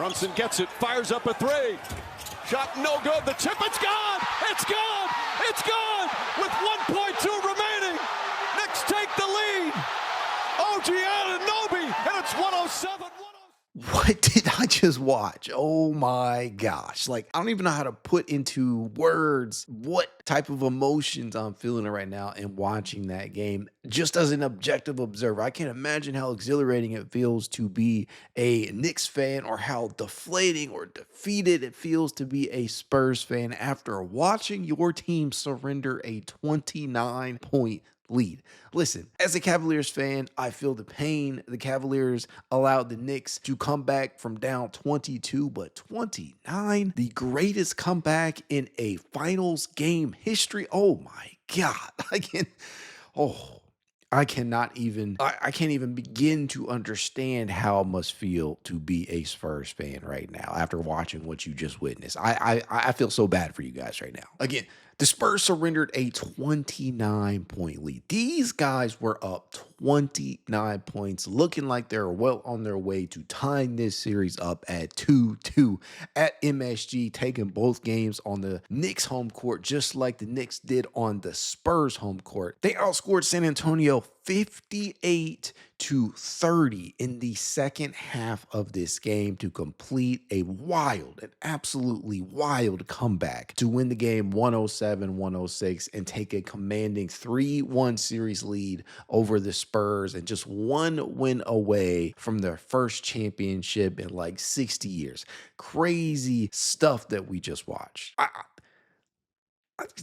Brunson gets it, fires up a three. Shot no good. The tip, it's gone. It's gone. It's gone. With 1.2 remaining. Knicks take the lead. OG Anunoby, and it's 107. What did I just watch? Oh my gosh. Like, I don't even know how to put into words what type of emotions I'm feeling right now and watching that game. Just as an objective observer, I can't imagine how exhilarating it feels to be a Knicks fan or how deflating or defeated it feels to be a Spurs fan after watching your team surrender a 29-point lead. Listen, as a Cavaliers fan, I feel the pain. The Cavaliers allowed the Knicks to come back from down 22, but 29, the greatest comeback in a finals game history. Oh my God. I cannot even, I can't even begin to understand how it must feel to be a Spurs fan right now after watching what you just witnessed. I feel so bad for you guys right now. Again, the Spurs surrendered a 29-point lead. These guys were up 29 points, looking like they're well on their way to tying this series up at 2-2 at MSG, taking both games on the Knicks home court, just like the Knicks did on the Spurs home court. They outscored San Antonio 58-30 in the second half of this game to complete an absolutely wild comeback to win the game 107-106 and take a commanding 3-1 series lead over the Spurs and just one win away from their first championship in like 60 years. Crazy stuff that we just watched.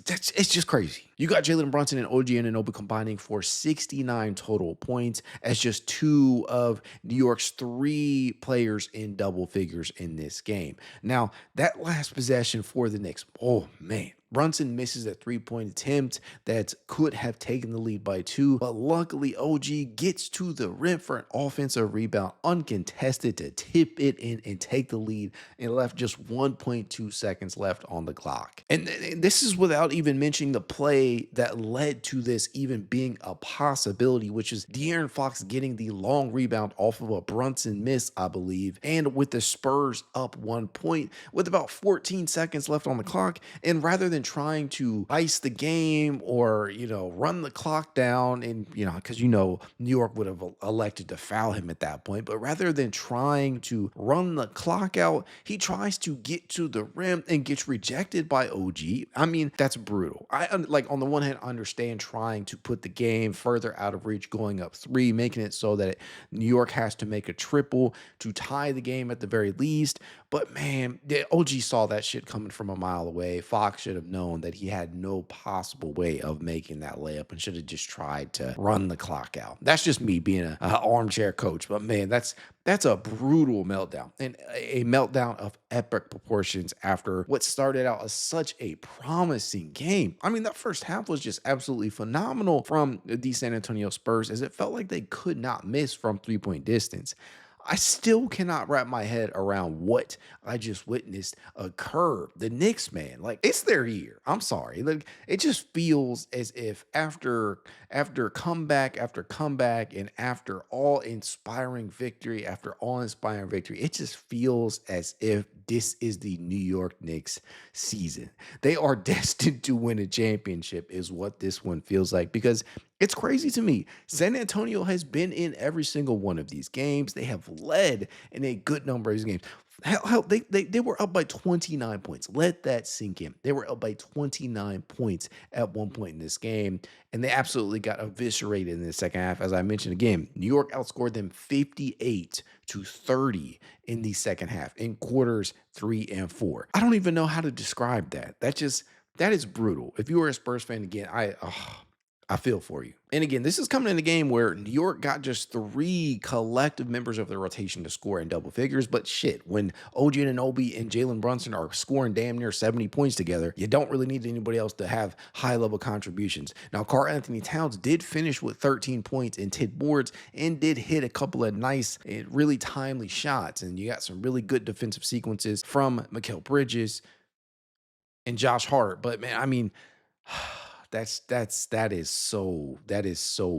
It's just crazy. You got Jalen Brunson and OG Anunoby combining for 69 total points as just two of New York's three players in double figures in this game. Now, that last possession for the Knicks, oh man, Brunson misses a three-point attempt that could have taken the lead by 2, but luckily OG gets to the rim for an offensive rebound, uncontested, to tip it in and take the lead, and left just 1.2 seconds left on the clock. And this is without even mentioning the play that led to this even being a possibility, which is De'Aaron Fox getting the long rebound off of a Brunson miss, I believe, and with the Spurs up 1 point with about 14 seconds left on the clock, and rather than trying to ice the game or, run the clock down and, because, New York would have elected to foul him at that point. But rather than trying to run the clock out, he tries to get to the rim and gets rejected by OG. I mean, that's brutal. I on the one hand, understand trying to put the game further out of reach, going up 3, making it so that New York has to make a triple to tie the game at the very least. But man, OG saw that shit coming from a mile away. Fox should have known that he had no possible way of making that layup and should have just tried to run the clock out. That's just me being an armchair coach. But man, that's a brutal meltdown, and a meltdown of epic proportions after what started out as such a promising game. I mean, that first half was just absolutely phenomenal from the San Antonio Spurs, as it felt like they could not miss from three-point distance. I still cannot wrap my head around what I just witnessed occur. The Knicks, man, like, it's their year. I'm sorry. Like, it just feels as if after comeback after comeback and after all-inspiring victory after all-inspiring victory, it just feels as if this is the New York Knicks season. They are destined to win a championship is what this one feels like, because it's crazy to me. San Antonio has been in every single one of these games. They have led in a good number of these games. Hell, they were up by 29 points. Let that sink in. They were up by 29 points at one point in this game, and they absolutely got eviscerated in the second half. As I mentioned again, New York outscored them 58-30 in the second half in quarters 3 and 4. I don't even know how to describe that. That is brutal. If you are a Spurs fan, again, I feel for you. And again, this is coming in a game where New York got just 3 collective members of the rotation to score in double figures. But shit, when OG Anunoby and Jalen Brunson are scoring damn near 70 points together, you don't really need anybody else to have high-level contributions. Now, Karl-Anthony Towns did finish with 13 points and 10 boards and did hit a couple of nice, really timely shots. And you got some really good defensive sequences from Mikal Bridges and Josh Hart. But man, I mean, that is so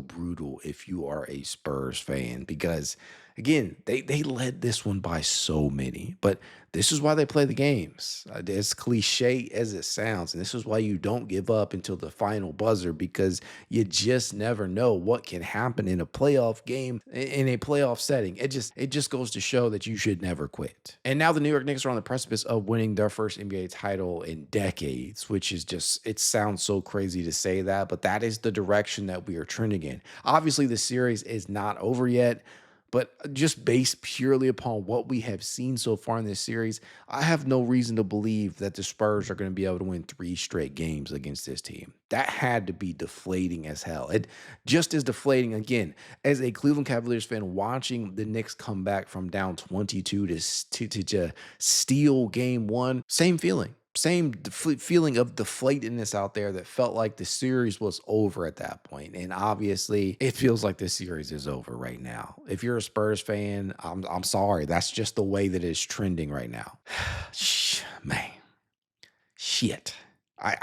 brutal if you are a Spurs fan, because Again, they led this one by so many, but this is why they play the games. As cliche as it sounds, and this is why you don't give up until the final buzzer, because you just never know what can happen in a playoff game, in a playoff setting. It just goes to show that you should never quit. And now the New York Knicks are on the precipice of winning their first NBA title in decades, which is just, it sounds so crazy to say that, but that is the direction that we are trending in. Obviously, the series is not over yet. But just based purely upon what we have seen so far in this series, I have no reason to believe that the Spurs are going to be able to win 3 straight games against this team. That had to be deflating as hell. It just is deflating again as a Cleveland Cavaliers fan watching the Knicks come back from down 22 to steal game one. Same feeling. Same feeling of deflatedness out there that felt like the series was over at that point. And obviously, it feels like the series is over right now. If you're a Spurs fan, I'm sorry. That's just the way that it's trending right now. Man, shit. I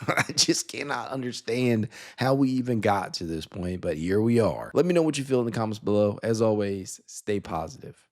I just cannot understand how we even got to this point, but here we are. Let me know what you feel in the comments below. As always, stay positive.